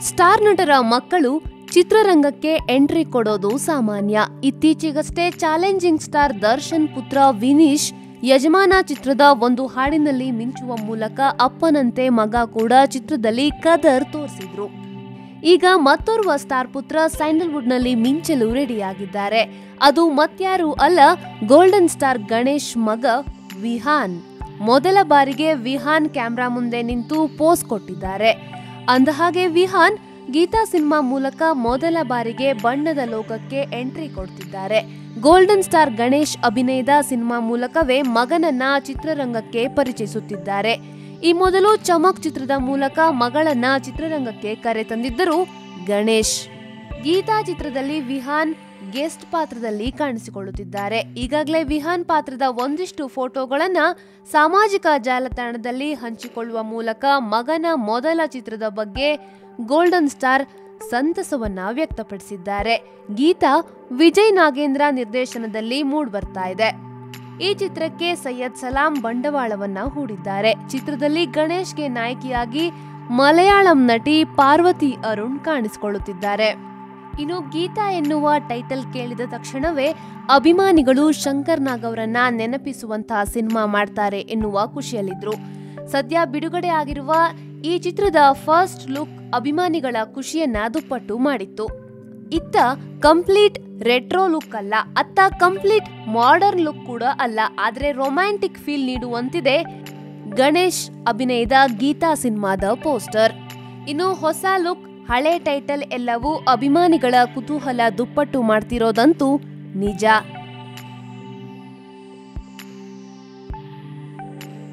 Star ನಟರ ಮಕ್ಕಳು ಚಿತ್ರರಂಗಕ್ಕೆ ಎಂಟ್ರಿ ಕೊಡೋದು ಸಾಮಾನ್ಯ. ಇತ್ತೀಚೆಗಷ್ಟೇ ಚಾಲೆಂಜಿಂಗ್ ಸ್ಟಾರ್ ದರ್ಶನ್ ಪುತ್ರ ವಿನೀಶ್ ಯಜಮಾನ ಚಿತ್ರದ ಒಂದು ಹಾಡಿನಲ್ಲಿ ಮಿಂಚುವ ಮೂಲಕ ಅಪ್ಪನಂತೆ ಮಗ ಕೂಡ ಚಿತ್ರದಲ್ಲಿ ಕದರ್ ತೋರಿಸಿದ್ರು. ಈಗ ಮತ್ತೋರ್ವ ಸ್ಟಾರ್ ಪುತ್ರ ಸ್ಯಾಂಡಲ್ವುಡ್ನಲ್ಲಿ ಮಿಂಚಲು ರೆಡಿಯಾಗಿದ್ದಾರೆ. ಅದು ಮತ್ಯಾರೂ ಅಲ್ಲ, ಗೋಲ್ಡನ್ ಸ್ಟಾರ್ ಗಣೇಶ್ ಮಗ ವಿಹಾನ್. ಮೊದಲ ಬಾರಿಗೆ ವಿಹಾನ್ ಕ್ಯಾಮ್ರಾ ಮುಂದೆ ನಿಂತು ಪೋಸ್ ಕೊಟ್ಟಿದ್ದಾರೆ. ಅಂದಹಾಗೆ ವಿಹಾನ್ ಗೀತಾ ಸಿನಿಮಾ ಮೂಲಕ ಮೊದಲ ಬಾರಿಗೆ ಬಣ್ಣದ ಲೋಕಕ್ಕೆ ಎಂಟ್ರಿ ಕೊಡ್ತಿದ್ದಾರೆ. ಗೋಲ್ಡನ್ ಸ್ಟಾರ್ ಗಣೇಶ್ ಅಭಿನಯದ ಸಿನಿಮಾ ಮೂಲಕವೇ ಮಗನನ್ನ ಚಿತ್ರರಂಗಕ್ಕೆ ಪರಿಚಯಿಸುತ್ತಿದ್ದಾರೆ. ಈ ಮೊದಲು ಚಮಕ್ ಚಿತ್ರದ ಮೂಲಕ ಮಗಳನ್ನ ಚಿತ್ರರಂಗಕ್ಕೆ ಕರೆ ತಂದಿದ್ದರು ಗಣೇಶ್. ಗೀತಾ ಚಿತ್ರದಲ್ಲಿ ವಿಹಾನ್ ಗೆಸ್ಟ್ ಪಾತ್ರದಲ್ಲಿ ಕಾಣಿಸಿಕೊಳ್ಳುತ್ತಿದ್ದಾರೆ. ಈಗಾಗಲೇ ವಿಹಾನ್ ಪಾತ್ರದ ಒಂದಿಷ್ಟು ಫೋಟೋಗಳನ್ನ ಸಾಮಾಜಿಕ ಜಾಲತಾಣದಲ್ಲಿ ಹಂಚಿಕೊಳ್ಳುವ ಮೂಲಕ ಮಗನ ಮೊದಲ ಚಿತ್ರದ ಬಗ್ಗೆ ಗೋಲ್ಡನ್ ಸ್ಟಾರ್ ಸಂತಸವನ್ನ ವ್ಯಕ್ತಪಡಿಸಿದ್ದಾರೆ. ಗೀತಾ ವಿಜಯ್ ನಾಗೇಂದ್ರ ನಿರ್ದೇಶನದಲ್ಲಿ ಮೂಡ್ಬರ್ತಾ ಇದೆ. ಈ ಚಿತ್ರಕ್ಕೆ ಸೈಯದ್ ಸಲಾಂ ಬಂಡವಾಳವನ್ನ ಹೂಡಿದ್ದಾರೆ. ಚಿತ್ರದಲ್ಲಿ ಗಣೇಶ್ಗೆ ನಾಯಕಿಯಾಗಿ ಮಲಯಾಳಂ ನಟಿ ಪಾರ್ವತಿ ಅರುಣ್ ಕಾಣಿಸಿಕೊಳ್ಳುತ್ತಿದ್ದಾರೆ. ಇನ್ನು ಗೀತಾ ಎನ್ನುವ ಟೈಟಲ್ ಕೇಳಿದ ತಕ್ಷಣವೇ ಅಭಿಮಾನಿಗಳು ಶಂಕರ್ ನಾಗ್ ಅವರನ್ನ ನೆನಪಿಸುವಂತಹ ಸಿನಿಮಾ ಮಾಡ್ತಾರೆ ಎನ್ನುವ ಖುಷಿಯಲ್ಲಿದ್ರು. ಸದ್ಯ ಬಿಡುಗಡೆ ಆಗಿರುವ ಈ ಚಿತ್ರದ ಫಸ್ಟ್ ಲುಕ್ ಅಭಿಮಾನಿಗಳ ಖುಷಿಯನ್ನ ದುಪ್ಪಟ್ಟು ಮಾಡಿತ್ತು. ಇತ್ತ ಕಂಪ್ಲೀಟ್ ರೆಟ್ರೋ ಲುಕ್ ಅಲ್ಲ, ಅತ್ತ ಕಂಪ್ಲೀಟ್ ಮಾಡರ್ನ್ ಲುಕ್ ಕೂಡ ಅಲ್ಲ, ಆದ್ರೆ ರೊಮ್ಯಾಂಟಿಕ್ ಫೀಲ್ ನೀಡುವಂತಿದೆ ಗಣೇಶ್ ಅಭಿನಯದ ಗೀತಾ ಸಿನಿಮಾದ ಪೋಸ್ಟರ್. ಇನ್ನು ಹೊಸ ಲುಕ್, ಹಳೆ ಟೈಟಲ್ ಎಲ್ಲವೂ ಅಭಿಮಾನಿಗಳ ಕುತೂಹಲ ದುಪ್ಪಟ್ಟು ಮಾಡ್ತಿರೋದಂತೂ ನಿಜ.